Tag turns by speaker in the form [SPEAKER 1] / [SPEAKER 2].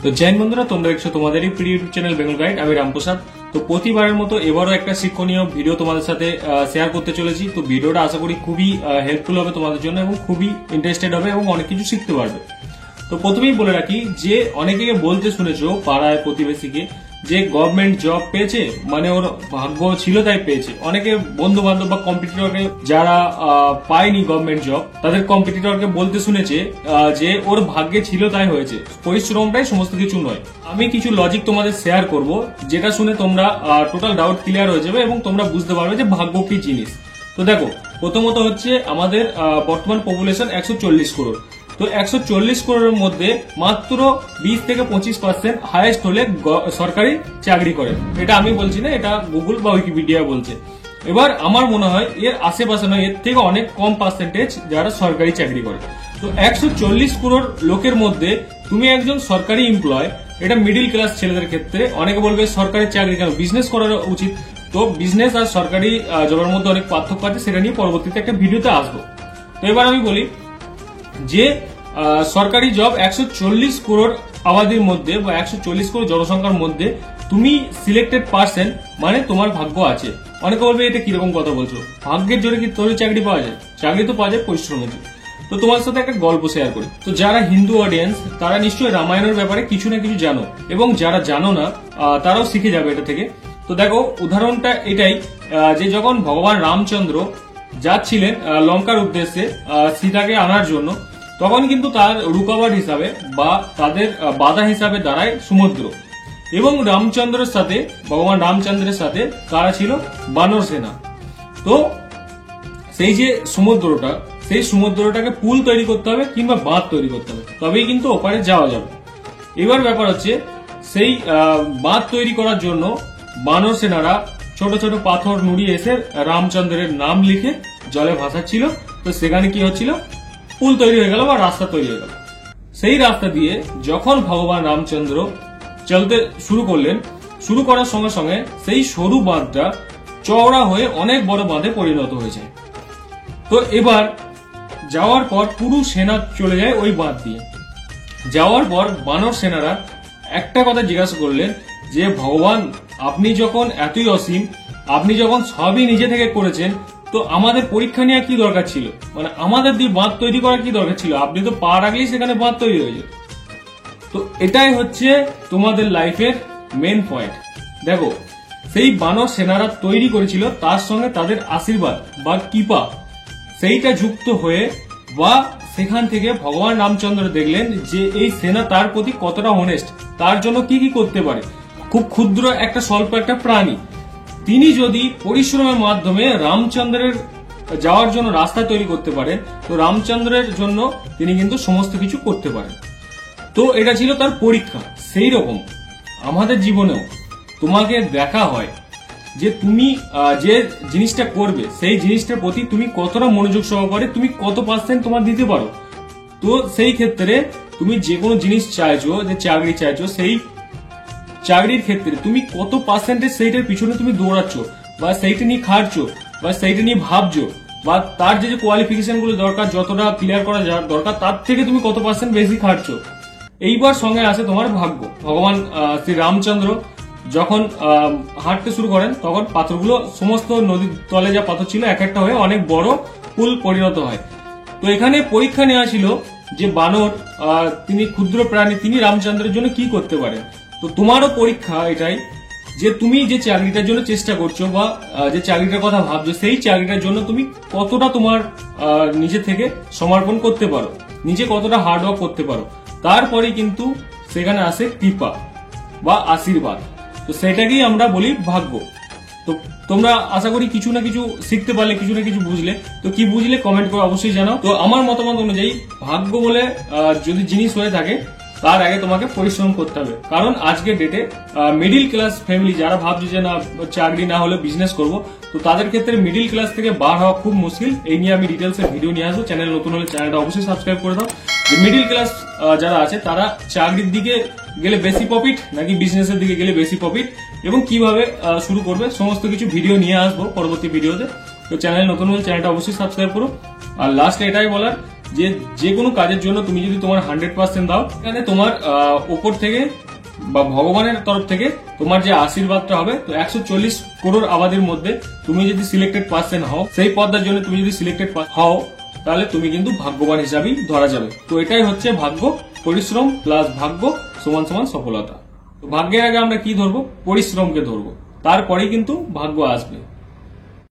[SPEAKER 1] তো জয় বন্ধুরা, তোমরা দেখছো তোমাদের এই প্রিয় ইউটিউব চ্যানেল বেঙ্গল গাইড। আমি রামপ্রসাদ। তো প্রতিবারের মতো এবারও একটা শিক্ষণীয় ভিডিও তোমাদের সাথে শেয়ার করতে চলেছি। তো ভিডিওটা আশা করি খুবই হেল্পফুল হবে তোমাদের জন্য এবং খুবই ইন্টারেস্টেড হবে এবং অনেক কিছু শিখতে পারবে। তো প্রথমেই বলে রাখি যে অনেকে বলতে শুনেছো পাড়ায় প্রতিবেশীকে যে গভর্নমেন্ট জব পেয়েছে, মানে ওর ভাগ্য ছিল তাই পেয়েছে। অনেকে বন্ধু বান্ধব বা কম্পিটিটরকে যারা পায়নি গভর্নমেন্ট জব, তাদের কম্পিটিটরকে বলতে শুনেছে যে ওর ভাগ্যে ছিল তাই হয়েছে, পরিশ্রমটাই সমস্ত কিছু নয়। আমি কিছু লজিক তোমাদের শেয়ার করব, যেটা শুনে তোমরা টোটাল ডাউট ক্লিয়ার হয়ে যাবে এবং তোমরা বুঝতে পারবে যে ভাগ্য কি জিনিস। তো দেখো, প্রথমত হচ্ছে আমাদের বর্তমান পপুলেশন 140 করোড়। তো 140 করোড়ের মধ্যে মাত্র 20 থেকে 25% হাইয়েস্ট হলে সরকারি চাকরি করে। এটা আমি বলছি না, এটা গুগল বা উইকিপিডিয়া বলছে। এবার আমার মনে হয় এর আশেপাশে নয়, এর থেকে অনেক কম পার্সেন্টেজ যারা সরকারি চাকরি করে। তো 140 করোড় লোকের মধ্যে তুমি একজন সরকারি এমপ্লয়, এটা মিডিল ক্লাস ছেলেদের ক্ষেত্রে। অনেকে বলবে সরকারি চাকরি কেন, বিজনেস করা উচিত। তো বিজনেস আর সরকারি জবের মধ্যে অনেক পার্থক্য আছে, সেটা নিয়ে পরবর্তীতে একটা ভিডিওতে আসবো। তো এবার আমি বলি যে সরকারি জব 140 করোড় আবাদির মধ্যে বা 140 করোড় জনসংখ্যার মধ্যে তুমি সিলেক্টেড পার্সন, মানে তোমার ভাগ্য আছে। অনেকে বলবে এটা কিরকম কথা বলছো, ভাগ্যের জোরে কি তোর চাকরি পাওয়া যায়? চাকরি তো পাওয়া যায় পরিশ্রমের। তো তোমার সাথে একটা গল্প শেয়ার করি। তো যারা হিন্দু অডিয়েন্স তারা নিশ্চয়ই রামায়ণের ব্যাপারে কিছু না কিছু জানো, এবং যারা জানো না তারাও শিখে যাবে এটা থেকে। তো দেখো, উদাহরণটা এটাই যে যখন ভগবান রামচন্দ্র যাচ্ছিলেন লঙ্কার উদ্দেশ্যে সীতাকে আনার জন্য, তখন কিন্তু তার রুকাওয়াট হিসাবে বা তাদের বাধা হিসাবে দাঁড়ায় সমুদ্র। এবং রামচন্দ্রের সাথে, ভগবান রামচন্দ্রের সাথে কারা ছিল? বানর সেনা। তো সেই যে সমুদ্রটা, সেই সমুদ্রটাকে পুল তৈরি করতে হবে কিংবা বাঁধ তৈরি করতে হবে, তবেই কিন্তু ওপারে যাওয়া যাবে। এবার ব্যাপার হচ্ছে সেই বাঁধ তৈরি করার জন্য বানর সেনারা ছোট ছোট পাথর নুড়িয়ে এসে রামচন্দ্রের নাম লিখে জলে ভাসাচ্ছিল। তো সেখানে কি হচ্ছিল? পুল তৈরি হয়ে গেল বা রাস্তা তৈরি হয়ে গেল। সেই রাস্তা দিয়ে যখন ভগবান রামচন্দ্র চলতে শুরু করলেন, শুরু করার সঙ্গে সঙ্গে সেই সরু বাঁধটা চওড়া হয়ে অনেক বড় বাঁধে পরিণত হয়ে যায়। তো এবার যাওয়ার পর পুরো সেনা চলে যায় ওই বাঁধ দিয়ে। যাওয়ার পর বানর সেনারা একটা কথা জিজ্ঞাসা করলেন যে ভগবান, আপনি যখন এতই অসীম, আপনি যখন সবই নিজে থেকে করেছেন, তো আমাদের পরীক্ষা নেওয়া কি দরকার ছিল? মানে আমাদের দিয়ে বাঁধ তৈরি করা কি দরকার ছিল? আপনি তো পা রাখলেই সেখানে বাঁধ তৈরি হয়ে যেত। তো এটাই হচ্ছে তোমাদের লাইফের মেন পয়েন্ট। দেখো, সেই বানর সেনারা তৈরি করেছিল, তার সঙ্গে তাদের আশীর্বাদ বা কৃপা সেইটা যুক্ত হয়ে, বা সেখান থেকে ভগবান রামচন্দ্র দেখলেন যে এই সেনা তার প্রতি কতটা অনেস্ট, তার জন্য কি কি করতে পারে। খুব ক্ষুদ্র একটা স্বল্প একটা প্রাণী, তিনি যদি পরিশ্রমের মাধ্যমে রামচন্দ্রের যাওয়ার জন্য রাস্তা তৈরি করতে পারেন, তো রামচন্দ্রের জন্য তিনি কিন্তু সমস্ত কিছু করতে পারেন। তো এটা ছিল তার পরীক্ষা। সেই রকম আমাদের জীবনেও তোমাকে দেখা হয় যে তুমি যে জিনিসটা করবে, সেই জিনিসটার প্রতি তুমি কতটা মনোযোগ সহকারে, তুমি কত পার্সেন্ট তোমার দিতে পারো। তো সেই ক্ষেত্রে তুমি যে কোনো জিনিস চাইছো, যে চাকরি চাইছো, সেই চাকরির ক্ষেত্রে তুমি কত পার্সেন্টেজ সেইটার পিছনে তুমি দৌড়াচ্ছ, বা সেইটা নিয়ে খাটছো, বা সেইটা নিয়ে ভাবছো, বা তার যে কোয়ালিফিকেশন গুলো দরকার, যতটা ক্লিয়ার করা দরকার, তার থেকে তুমি কত পার্সেন্ট বেশি খাটছো। এইবার সঙ্গে আসে তোমার ভাগ্য। ভগবান শ্রী রামচন্দ্র যখন হাঁটতে শুরু করেন, তখন পাথরগুলো সমস্ত নদীর তলে যা পাথর ছিল এক একটা হয়ে অনেক বড় পুল পরিণত হয়। তো এখানে পরীক্ষা নেওয়া ছিল যে বানর, তিনি ক্ষুদ্র প্রাণী, তিনি রামচন্দ্রের জন্য কি করতে পারেন। তো তোমারও পরীক্ষা এটাই যে তুমি যে চাকরিটার জন্য চেষ্টা করছো বা যে চাকরিটার কথা ভাবছো, সেই চাকরিটার জন্য তুমি কতটা তোমার নিজে থেকে সমর্পণ করতে পারো, নিজে কতটা হার্ডওয়ার্ক করতে পারো। তারপরে কিন্তু সেখানে আসে কৃপা বা আশীর্বাদ। তো সেটাকেই আমরা বলি ভাগ্য। তো তোমরা আশা করি কিছু না কিছু শিখতে পারলে, কিছু না কিছু বুঝলে। তো কি বুঝলে কমেন্ট করে অবশ্যই জানাও। তো আমার মতামত অনুযায়ী ভাগ্য বলে যদি জিনিস হয়ে থাকে, তার আগে তোমাকে পরিশ্রম করতে হবে। কারণ আজকের ডেটে মিডিল ক্লাস ফ্যামিলি যারা ভাবছে যে না চাকরি না হলে বিজনেস করব, তো তাদের ক্ষেত্রে মিডিল ক্লাস থেকে বার হওয়া খুব মুশকিল। এই নিয়ে আমি ডিটেলসে ভিডিও নিয়ে আসবো। চ্যানেল নতুন হলে চ্যানেলটা অবশ্যই সাবস্ক্রাইব করে দাও। যে মিডিল ক্লাস যারা আছে তারা চাকরির দিকে গেলে বেশি প্রফিট নাকি বিজনেসের দিকে গেলে বেশি প্রফিট, এবং কিভাবে শুরু করবে, সমস্ত কিছু ভিডিও নিয়ে আসবো পরবর্তী ভিডিওতে। তো চ্যানেল নতুন হলে চ্যানেলটা অবশ্যই সাবস্ক্রাইব করো। আর লাস্টে এটাই বলার যে কোনো কাজের জন্য তুমি যদি তোমার 100% দাও, এখানে তোমার উপর থেকে বা ভগবানের তরফ থেকে তোমার যে আশীর্বাদটা হবে। তো 140 করোড় আবাদের মধ্যে তুমি যদি সিলেক্টেড পার্সন হও, সেই পদের জন্য তুমি যদি সিলেক্টেড হও, তাহলে তুমি কিন্তু ভাগ্যবান হিসাবেই ধরা যাবে। তো এটাই হচ্ছে ভাগ্য, পরিশ্রম প্লাস ভাগ্য সমান সমান সফলতা। তো ভাগ্যের আগে আমরা কি ধরবো? পরিশ্রমকে ধরবো, তারপরেই কিন্তু ভাগ্য আসবে।